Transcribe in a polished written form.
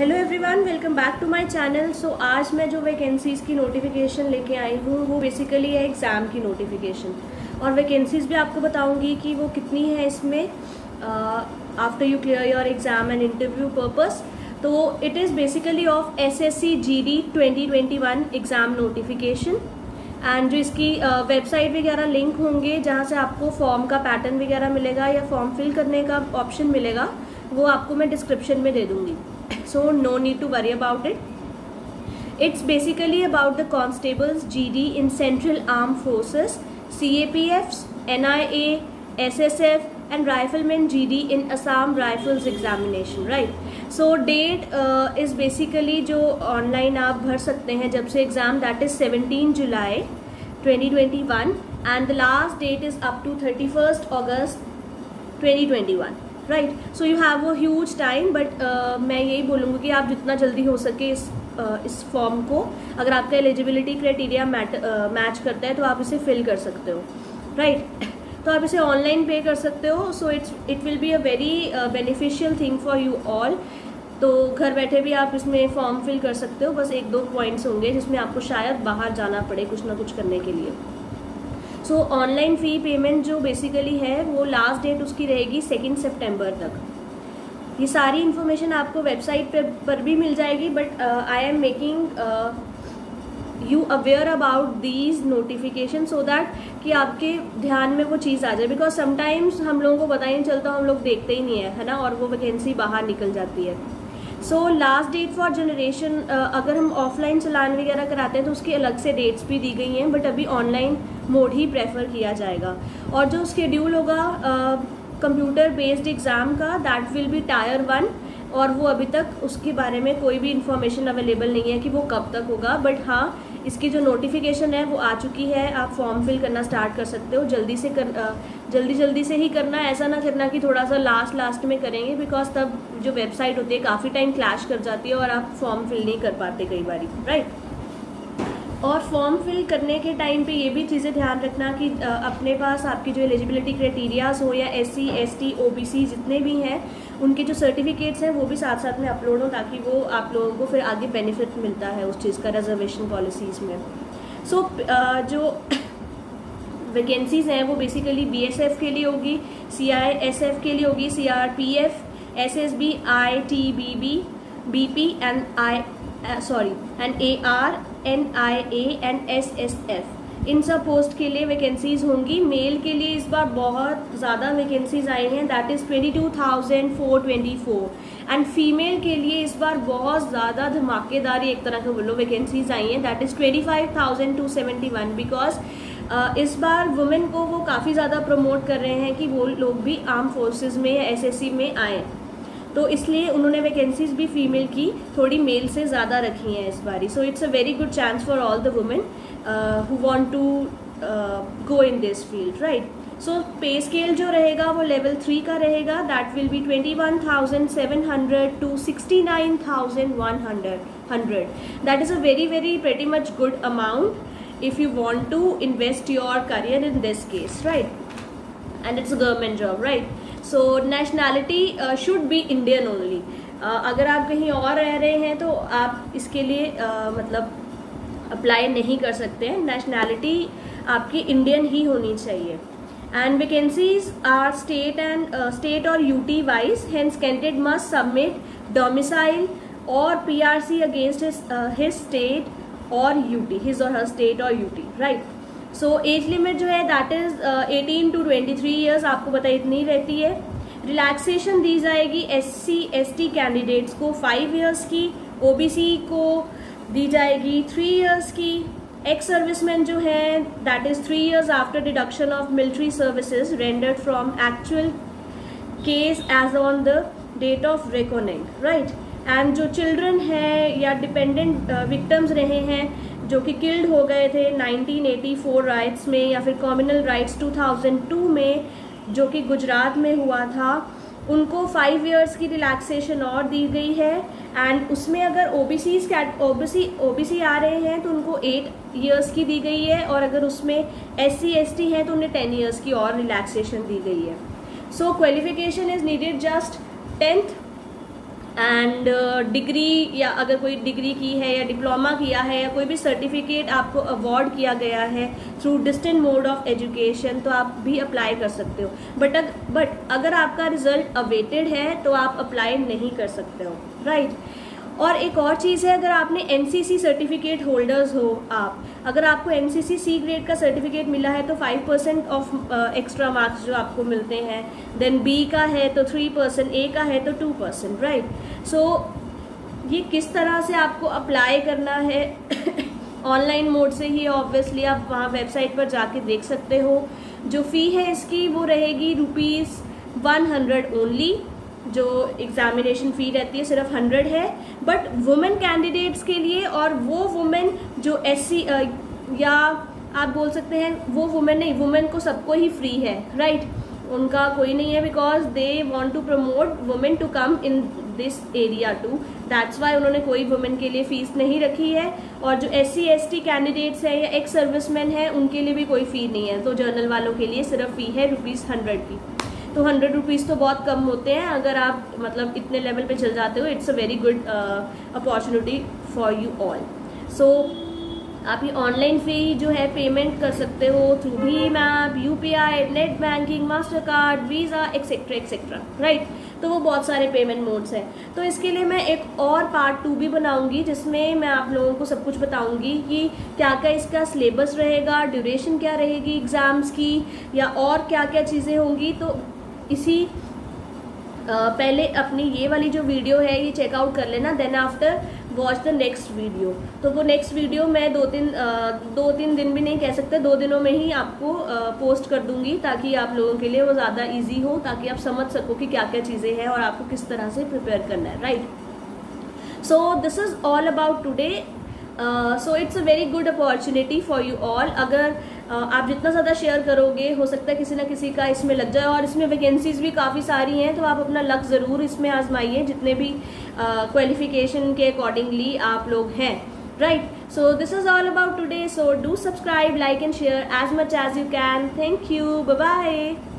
Hello everyone, welcome back to my channel. So आज मैं जो वैकेंसीज़ की नोटिफिकेशन लेके आई हूँ वो बेसिकली है एग्ज़ाम की नोटिफिकेशन, और वैकेंसीज़ भी आपको बताऊँगी कि वो कितनी है इसमें after you clear your exam and interview purpose. तो it is basically of SSC GD 2021 exam notification, and जो इसकी वेबसाइट वगैरह लिंक होंगे जहाँ से आपको फॉर्म का पैटर्न वगैरह मिलेगा या फॉर्म फिल करने का ऑप्शन मिलेगा, वो आपको मैं डिस्क्रिप्शन में दे दूँगी। So no need to worry about it. It's basically about the constables GD in Central Armed Forces, CAPFs, NIA, SSF and Rifleman GD in Assam Rifles examination, right? So date is basically जो online आप भर सकते हैं जब से exam, that is 17 July 2021 and the last date is up to 31st August 2021. Right, so you have a huge time, but मैं यही बोलूँगी कि आप जितना जल्दी हो सके इस फॉर्म को, अगर आपका एलिजिबिलिटी क्राइटेरिया मैच करता है तो आप इसे फिल कर सकते हो, राइट। तो आप इसे ऑनलाइन पे कर सकते हो, so it will be a very beneficial thing for you all. तो घर बैठे भी आप इसमें फॉर्म फिल कर सकते हो, बस 1-2 पॉइंट्स होंगे जिसमें आपको शायद बाहर जाना पड़े कुछ ना कुछ करने के लिए। सो ऑनलाइन फ़ी पेमेंट जो बेसिकली है वो लास्ट डेट उसकी रहेगी 2 सितंबर तक। ये सारी इन्फॉर्मेशन आपको वेबसाइट पर भी मिल जाएगी, but I am making you aware about these notification so that कि आपके ध्यान में वो चीज़ आ जाए, बिकॉज समटाइम्स हम लोगों को पता ही नहीं चलता, हम लोग देखते ही नहीं है ना, और वो वैकेंसी बाहर निकल जाती है। So last date for generation, अगर हम ऑफलाइन चलान वगैरह कराते हैं तो उसकी अलग से डेट्स भी दी गई हैं, बट अभी ऑनलाइन मोड ही प्रेफर किया जाएगा। और जो शेड्यूल होगा कंप्यूटर बेस्ड एग्ज़ाम का, दैट विल बी टायर 1, और वो अभी तक उसके बारे में कोई भी इंफॉर्मेशन अवेलेबल नहीं है कि वो कब तक होगा, बट हाँ इसकी जो नोटिफिकेशन है वो आ चुकी है। आप फॉर्म फिल करना स्टार्ट कर सकते हो, जल्दी से ही करना, ऐसा ना करना कि थोड़ा सा लास्ट में करेंगे, बिकॉज तब जो वेबसाइट होती है काफ़ी टाइम क्लैश कर जाती है और आप फॉर्म फिल नहीं कर पाते कई बार, राइट। और फॉर्म फिल करने के टाइम पे ये भी चीज़ें ध्यान रखना कि अपने पास आपकी जो एलिजिबिलिटी क्राइटेरियाज हो या SC ST OBC जितने भी हैं उनके जो सर्टिफिकेट्स हैं वो भी साथ साथ में अपलोड हो, ताकि वो आप लोगों को फिर आगे बेनिफिट मिलता है उस चीज़ का रिजर्वेशन पॉलिसीज़ में। सो जो वैकेंसीज़ हैं वो बेसिकली BSF के लिए होगी, CISF के लिए होगी, CRPF, SSB, ITBB, BP and AR, NIA and SSF, इन सब पोस्ट के लिए वैकेंसीज़ होंगी। मेल के लिए इस बार बहुत ज़्यादा वैकेंसीज आई हैं, दैट इज़ 22,424, एंड फीमेल के लिए इस बार बहुत ज़्यादा धमाकेदार एक तरह के बोलो वैकेंसीज आई हैं, दैट इज़ 25,271, बिकॉज इस बार वुमेन को वो काफ़ी ज़्यादा प्रमोट कर रहे हैं कि वो लोग भी आर्म फोर्सेज में या SSC में आएँ, तो इसलिए उन्होंने वैकेंसीज भी फीमेल की थोड़ी मेल से ज़्यादा रखी हैं इस बारी। So it's a very good chance for all the women who want to go in this field, right. So pay scale जो रहेगा वो लेवल 3 का रहेगा, that will be 21,700 to 69,100. That is a very pretty much good amount if you want to invest your career in this case, right? And it's a government job, right? So nationality should be Indian only. अगर आप कहीं और रह रहे हैं तो आप इसके लिए मतलब अप्लाई नहीं कर सकते हैं, नेशनैलिटी आपकी इंडियन ही होनी चाहिए। एंड वैकेंसीज आर स्टेट और UT wise, hence candidate must submit domicile और PRC अगेंस्ट हिज स्टेट और UT, हिज और हर स्टेट और UT, right. So age limit जो है दैट इज़ 18 to 23 ईयर्स, आपको पता इतनी रहती है। रिलैक्सेशन दी जाएगी SC ST कैंडिडेट्स को 5 ईयर्स की, OBC को दी जाएगी 3 ईयर्स की। एक्स सर्विसमैन जो है that is 3 years after deduction of military services rendered from actual case as on the date of recording, right. And जो चिल्ड्रन है या डिपेंडेंट विक्टिम्स रहे हैं जो कि किल्ड हो गए थे 1984 राइट्स में या फिर कॉम्युनल राइट्स 2002 में जो कि गुजरात में हुआ था, उनको 5 ईयर्स की रिलैक्सेशन और दी गई है। एंड उसमें अगर OBC आ रहे हैं तो उनको 8 ईयर्स की दी गई है, और अगर उसमें SC ST हैं तो उन्हें 10 ईयर्स की और रिलैक्सेशन दी गई है। So qualification is needed just 10th and degree, या अगर कोई डिग्री की है या डिप्लोमा किया है या कोई भी सर्टिफिकेट आपको अवार्ड किया गया है through distant mode of education, तो आप भी अप्लाई कर सकते हो। बट अगर आपका रिजल्ट अवेटेड है तो आप अप्लाई नहीं कर सकते हो, राइट। और एक और चीज़ है, अगर आपने एनसीसी सर्टिफिकेट होल्डर्स हो आप, अगर आपको एनसीसी सी ग्रेड का सर्टिफिकेट मिला है तो 5% ऑफ एक्स्ट्रा मार्क्स जो आपको मिलते हैं। देन बी का है तो 3%, ए का है तो 2%, राइट। सो ये किस तरह से आपको अप्लाई करना है ऑनलाइन मोड से ही, ऑब्वियसली आप वहाँ वेबसाइट पर जाके देख सकते हो। जो फ़ी है इसकी वो रहेगी ₹100 ओनली। जो एग्जामिनेशन फ़ी रहती है सिर्फ 100 है, बट वुमेन कैंडिडेट्स के लिए, और वो वुमेन जो SC या आप बोल सकते हैं वो वुमेन नहीं, वुमेन को सबको ही फ्री है, राइट। उनका कोई नहीं है, because they want to promote women to come in this area too, that's why उन्होंने कोई वुमेन के लिए फीस नहीं रखी है। और जो SC ST कैंडिडेट्स हैं या एक्स सर्विसमैन हैं उनके लिए भी कोई फ़ी नहीं है। तो जर्नल वालों के लिए सिर्फ फ़ी है ₹100 की। तो 100 रुपीज़ तो बहुत कम होते हैं, अगर आप मतलब इतने लेवल पे चल जाते हो, it's a very good opportunity for you all. So आप ये ऑनलाइन फ़ी जो है पेमेंट कर सकते हो through Bhim app, UPI, net banking, master card, visa, etcetera etcetera, right. तो वो बहुत सारे पेमेंट मोड्स हैं। तो इसके लिए मैं एक और पार्ट 2 भी बनाऊंगी, जिसमें मैं आप लोगों को सब कुछ बताऊंगी कि क्या क्या इसका सिलेबस रहेगा, ड्यूरेशन क्या रहेगी एग्ज़ाम्स की, या और क्या क्या चीज़ें होंगी। तो इसी पहले अपनी ये वाली जो वीडियो है ये चेकआउट कर लेना, then after watch the next video. तो वो नेक्स्ट वीडियो मैं दो तीन दिन भी नहीं कह सकते, 2 दिनों में ही आपको पोस्ट कर दूंगी, ताकि आप लोगों के लिए वो ज़्यादा इजी हो, ताकि आप समझ सको कि क्या क्या चीज़ें हैं और आपको किस तरह से प्रिपेयर करना है, right. So this is all about today. So it's a very good opportunity for you all. अगर आप जितना ज़्यादा शेयर करोगे, हो सकता है किसी ना किसी का इसमें लग जाए, और इसमें वैकेंसीज भी काफ़ी सारी हैं, तो आप अपना लक ज़रूर इसमें आजमाइए, जितने भी क्वालिफिकेशन के अकॉर्डिंगली आप लोग हैं, right. So this is all about today. So do subscribe, like and share as much as you can. Thank you, bye bye.